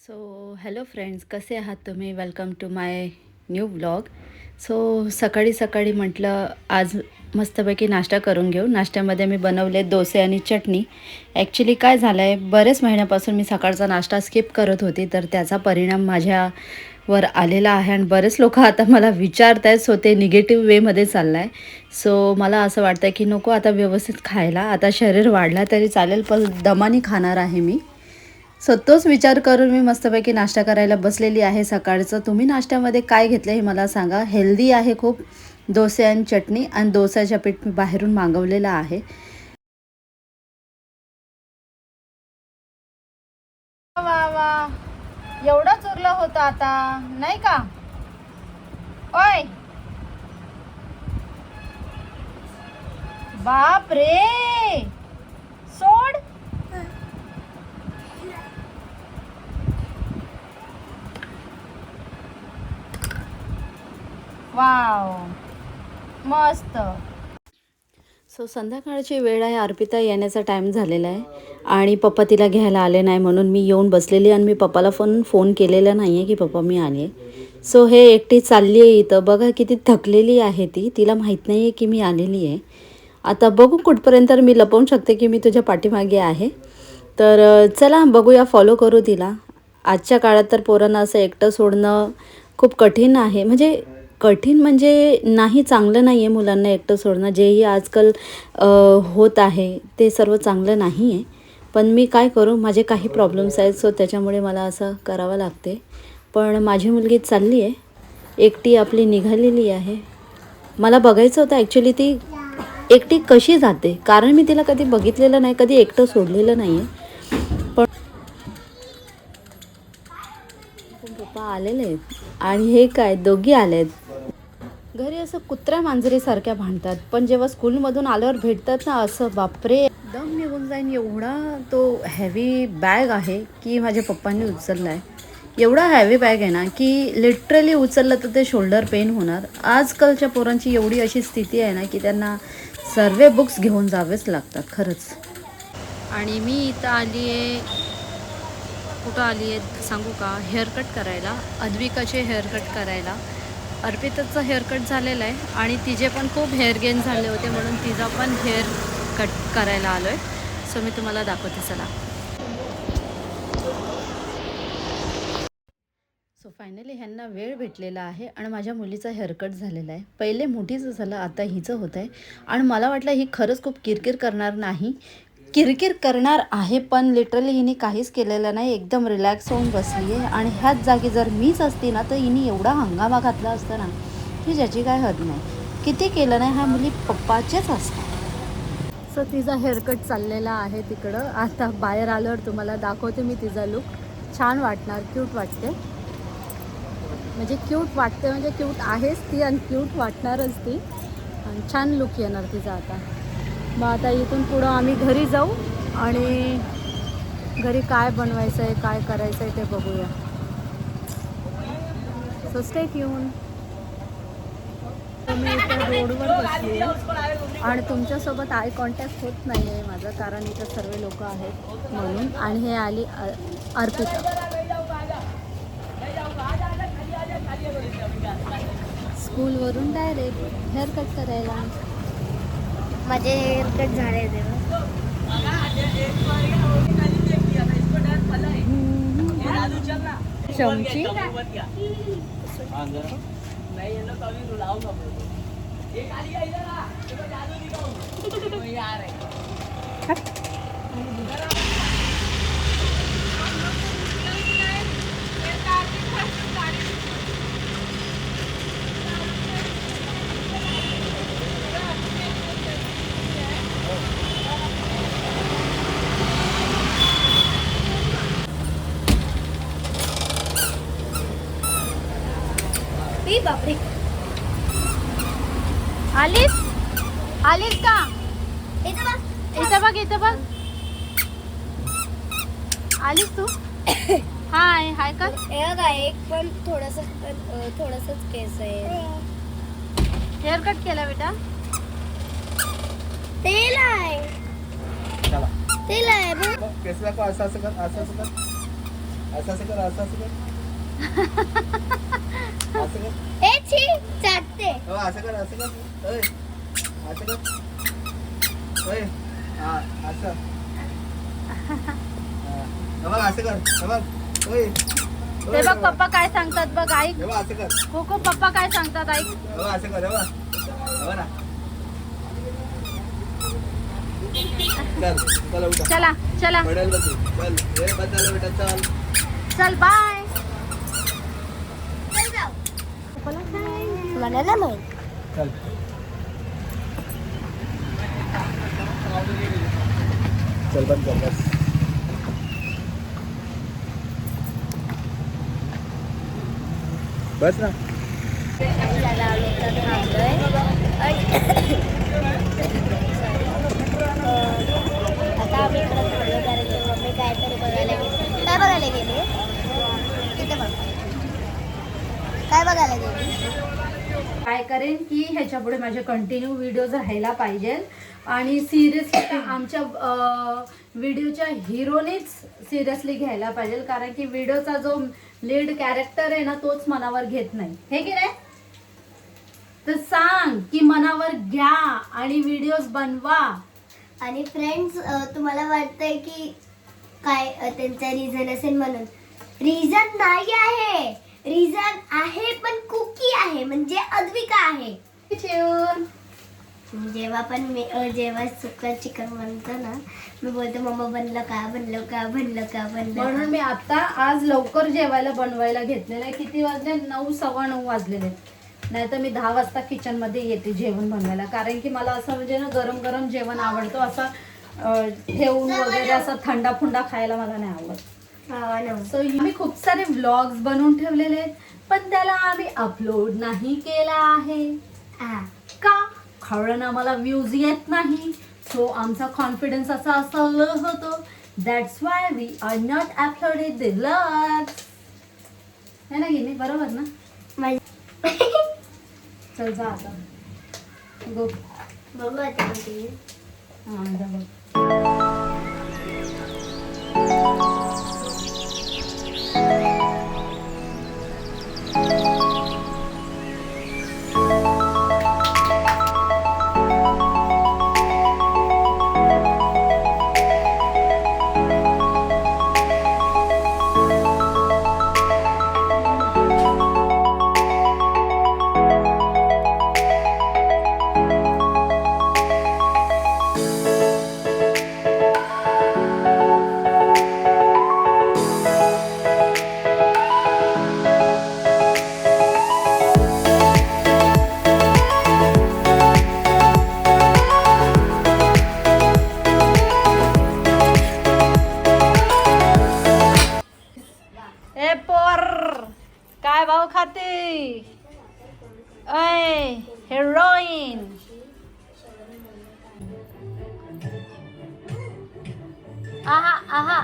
So hello friends, कसे आहात तुम्ही? Welcome to my new vlog. So सकाळी सकाळी म्हटलं आज मस्तपैकी नाश्ता करून घेऊ. नाश्त्यामध्ये मी बनवले डोसे आणि चटणी. ॲक्च्युली काय झालं आहे, बरेच महिन्यापासून मी सकाळचा नाश्ता स्किप करत होती, तर त्याचा परिणाम माझ्यावर आलेला आहे आणि बरेच लोक आता मला विचारत आहेत. सो ते निगेटिव्ह वेमध्ये चाललं आहे. सो मला असं वाटतं की नको आता व्यवस्थित खायला. आता शरीर वाढला तरी चालेल, पण दमाने खाणार आहे मी. सो तोच विचार करून मी मस्तपैकी नाश्ता करायला बसलेली आहे सकाळचं. तुम्ही नाश्त्यामध्ये काय घेतलं हे मला सांगा. हेल्दी आहे खूप. डोसे आणि चटणी आणि डोसाचं पीठ मी बाहेरून मागवलेलं आहे. वा वा, एवढंच उरलं होतं आता, नाही का? ओय, बाप रे, सोड. वाव, मस्त. सो संध्याकाळची वेळ आहे, अर्पिता येण्याचा टाईम झालेला आहे आणि पप्पा तिला घ्यायला आले नाही, म्हणून मी येऊन बसलेली आणि मी पप्पाला फोन केलेला नाही आहे की पप्पा मी आले. सो हे एकटी चालली आहे इथं. बघा किती थकलेली आहे ती. तिला माहीत नाही आहे की मी आलेली आहे. आता बघू कुठपर्यंत मी लपवून शकते की मी तुझ्या पाठीमागे आहे. तर चला बघूया, फॉलो करू तिला. आजच्या काळात तर पोरांना असं एकटं सोडणं खूप कठीण आहे. म्हणजे कठीण म्हणजे नाही, चांगलं नाही आहे मुलांना एकटं सोडणं. जेही आजकाल होत आहे ते सर्व चांगलं नाही आहे. पण मी काय करू, माझे काही प्रॉब्लेम्स आहेत. सो त्याच्यामुळे मला असं करावं लागते. पण माझी मुलगी चालली आहे, एकटी आपली निघालेली आहे. मला बघायचं होतं ॲक्च्युली ती एकटी कशी जाते, कारण मी तिला कधी बघितलेलं नाही, कधी एकटं सोडलेलं नाही आहे. पण पप्पा आलेले आहेत आणि हे काय दोघी आले आहेत. घरी असं कुत्र्या मांजरीसारख्या भांडतात, पण जेव्हा स्कूलमधून आल्यावर भेटतात ना, असं बापरे, दम निघून जाईन. एवढा तो हेवी बॅग आहे की माझ्या पप्पांनी उचलला आहे. एवढा हॅवी बॅग आहे ना की लिटरली उचललं तर ते शोल्डर पेन होणार. आजकालच्या पोरांची एवढी अशी स्थिती आहे ना की त्यांना सर्व बुक्स घेऊन जावेच लागतात खरंच. आणि मी इथं आली आहे, कुठं आली आहे सांगू का, हेअरकट करायला. अद्विकाचे हेअरकट करायला. अर्पिताचं हेअरकट झालेलं आहे आणि तिचे पण खूप हेअर गेन झाले होते, म्हणून तिचा पण हेअर कट करायला आलो आहे. सो मी तुम्हाला दाखवते, चला. सो फायनली ह्यांना वेळ भेटलेला आहे आणि माझ्या मुलीचा हेअरकट झालेला आहे. पहिले मोठीचं झालं, आता हिचं होत आहे. आणि मला वाटलं ही खरंच खूप किरकिर करणार नाही. किरकिर करणार आहे, पण लिटरली हिने काहीच केलेलं नाही. एकदम रिलॅक्स होऊन बसली आहे. आणि ह्याच जागी जर मीच असती ना तर हिने एवढा हंगामा घातला असता ना की ज्याची काय हद नाही. किती केलं नाही, ह्या मुली पप्पाचेच असतात. सो तिचा हेअरकट चाललेला आहे तिकडं. आता बाहेर आल्यावर तुम्हाला दाखवते मी तिचा लुक. छान वाटणार, क्यूट वाटते. म्हणजे क्यूट वाटते म्हणजे क्यूट आहेच ती आणि क्यूट वाटणारच ती. आणि छान लुक येणार तिचा आता. मग आता इथून पुढं आम्ही घरी जाऊ आणि घरी काय बनवायचं आहे, काय करायचं आहे ते बघूया. So stay tune. मी इथं रोडवर बसली आणि तुमच्यासोबत आय कॉन्टॅक्ट होत नाही आहे माझं, कारण इथं सर्व लोक आहेत म्हणून. आणि हे आली अर्पिता स्कूलवरून डायरेक्ट हेअर कट करायला. माझे हेअर कट झाले तेव्हा. चमची बापरे, आलीस आलीस का? इथं बघ. इथं बघ. आलीस तू? हाय हाय कर. हे बघा, एक पण थोडंसंच केस आहे. हेअर कट केला बेटा. तेल आहे, तेल आहे बघ. केस दाखव, असं असं कर, असं असं कर. असं कर असं कर असं कर ए छी चाटते. हो असं कर ओय असं कर ओय हा असं हे बघ असं कर हे बघ ओय ते बघ पप्पा काय सांगतात बघ ऐक. हे बघ असं कर कोको पप्पा काय सांगतात ऐक. हे बघ असं कर हे बघ ना चल चल उठा चला चला पडेल बघ तू. चल हे बदल बेटा चल चल बाय. चल जाऊ. मला ना माहित. चल चल बंद कर बस बस ना चला आम्ही तर थांबलोय आणि आता आम्ही इकडं थांबलो कारण की मम्मी काहीतरी बघायला गेली. काय बघायला गेली? तिथे बघ. काय बघायला गेली? काय करेन की ह्याच्यापुढे माझे कंटिन्यू व्हिडिओज राहायला पाहिजे आणि सिरियसली आमच्या व्हिडिओच्या हिरोनेच सिरियसली घ्यायला पाहिजे कारण की व्हिडिओचा जो लीड कॅरेक्टर आहे ना तोच मनावर घेत नाही हे की नाही. तर सांग की मनावर घ्या आणि व्हिडिओज बनवा. आणि फ्रेंड्स तुम्हाला वाटतंय की काय त्यांचा रिझन असेल म्हणून. रिझन नाही आहे. रिझन आहे पण कुकी आहे म्हणजे अद्विका आहे. जेव्हा पण मी जेव्हा सुक्का चिकन बनतो ना मी बोलते मम्मा बनलं का बनलं का बनलं का बनलं म्हणून मी आता आज लवकर जेवायला बनवायला घेतलेलं आहे. किती वाजले 9 सव्वा 9 वाजलेले. नाही तर मी 10 वाजता किचन मध्ये येते जेवण बनवायला कारण की मला असं म्हणजे ना गरम गरम जेवण आवडतो. असं ठेवून वगैरे असं थंडा फुंडा खायला मला नाही आवडत. सो मी खूप सारे व्लॉग्स बनवून ठेवलेले आहेत पण त्याला आम्ही अपलोड नाही केला आहे. का? कारण आम्हाला व्ह्यूज येत नाही. सो आमचा कॉन्फिडन्स असा लो होतो. That's why we are not uploaded the vlogs. है ना गिनी बरोबर ना. चल जा आता गो बघू आता हां जा बघ. ए पोर काय भाऊ खाते ऐ हिरोईन. आहा आहा